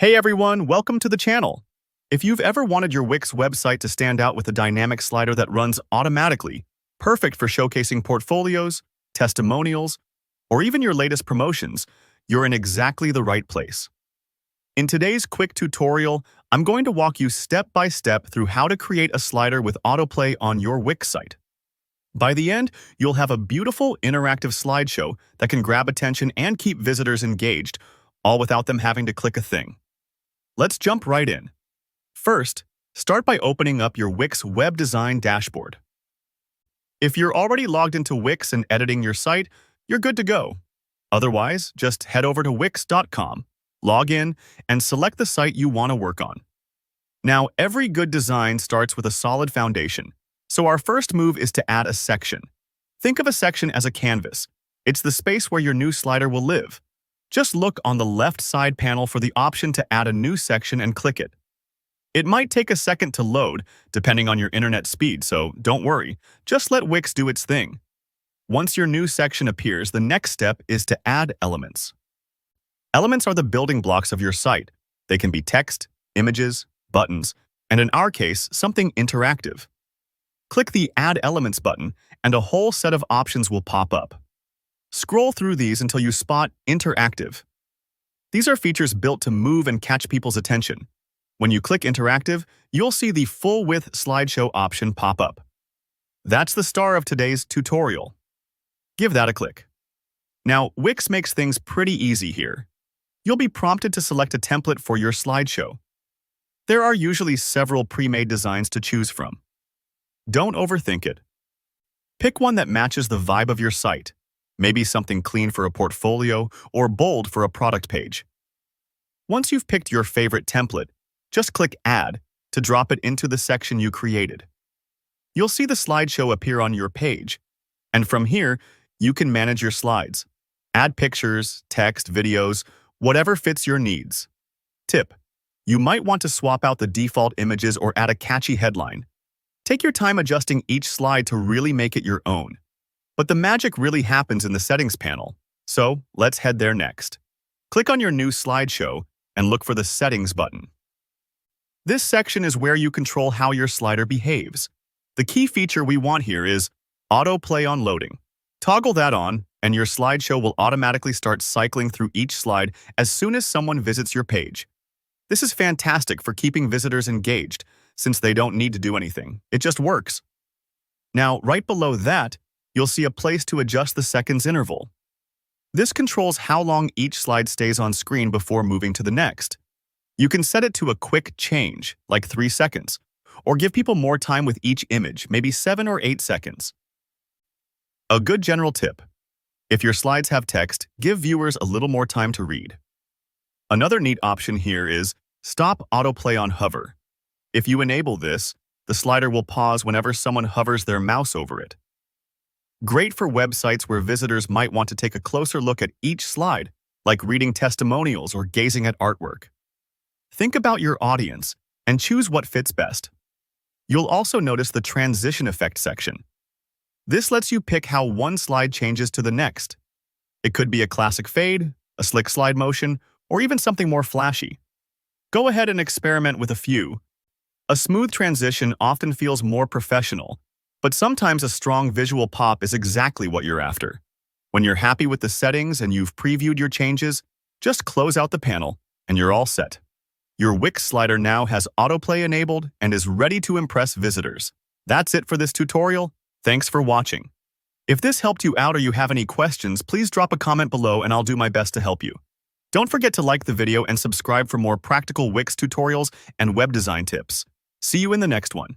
Hey everyone, welcome to the channel. If you've ever wanted your Wix website to stand out with a dynamic slider that runs automatically, perfect for showcasing portfolios, testimonials, or even your latest promotions, you're in exactly the right place. In today's quick tutorial, I'm going to walk you step by step through how to create a slider with Autoplay on your Wix site. By the end, you'll have a beautiful interactive slideshow that can grab attention and keep visitors engaged, all without them having to click a thing. Let's jump right in. First, start by opening up your Wix web design dashboard. If you're already logged into Wix and editing your site, you're good to go. Otherwise, just head over to wix.com, log in, and select the site you want to work on. Now, every good design starts with a solid foundation, so our first move is to add a section. Think of a section as a canvas. It's the space where your new slider will live. Just look on the left side panel for the option to add a new section and click it. It might take a second to load, depending on your internet speed, so don't worry. Just let Wix do its thing. Once your new section appears, the next step is to add elements. Elements are the building blocks of your site. They can be text, images, buttons, and in our case, something interactive. Click the Add Elements button, and a whole set of options will pop up. Scroll through these until you spot Interactive. These are features built to move and catch people's attention. When you click Interactive, you'll see the full-width slideshow option pop up. That's the star of today's tutorial. Give that a click. Now, Wix makes things pretty easy here. You'll be prompted to select a template for your slideshow. There are usually several pre-made designs to choose from. Don't overthink it. Pick one that matches the vibe of your site. Maybe something clean for a portfolio or bold for a product page. Once you've picked your favorite template, just click Add to drop it into the section you created. You'll see the slideshow appear on your page, and from here, you can manage your slides. Add pictures, text, videos, whatever fits your needs. Tip: you might want to swap out the default images or add a catchy headline. Take your time adjusting each slide to really make it your own. But the magic really happens in the settings panel, so let's head there next. Click on your new slideshow and look for the Settings button. This section is where you control how your slider behaves. The key feature we want here is Autoplay on loading. Toggle that on, and your slideshow will automatically start cycling through each slide as soon as someone visits your page. This is fantastic for keeping visitors engaged, since they don't need to do anything. It just works. Now, right below that, you'll see a place to adjust the seconds interval. This controls how long each slide stays on screen before moving to the next. You can set it to a quick change, like 3 seconds, or give people more time with each image, maybe 7 or 8 seconds. A good general tip: if your slides have text, give viewers a little more time to read. Another neat option here is Stop Autoplay on Hover. If you enable this, the slider will pause whenever someone hovers their mouse over it. Great for websites where visitors might want to take a closer look at each slide, like reading testimonials or gazing at artwork. Think about your audience and choose what fits best. You'll also notice the Transition Effect section. This lets you pick how one slide changes to the next. It could be a classic fade, a slick slide motion, or even something more flashy. Go ahead and experiment with a few. A smooth transition often feels more professional, but sometimes a strong visual pop is exactly what you're after. When you're happy with the settings and you've previewed your changes, just close out the panel and you're all set. Your Wix slider now has Autoplay enabled and is ready to impress visitors. That's it for this tutorial. Thanks for watching. If this helped you out or you have any questions, please drop a comment below and I'll do my best to help you. Don't forget to like the video and subscribe for more practical Wix tutorials and web design tips. See you in the next one.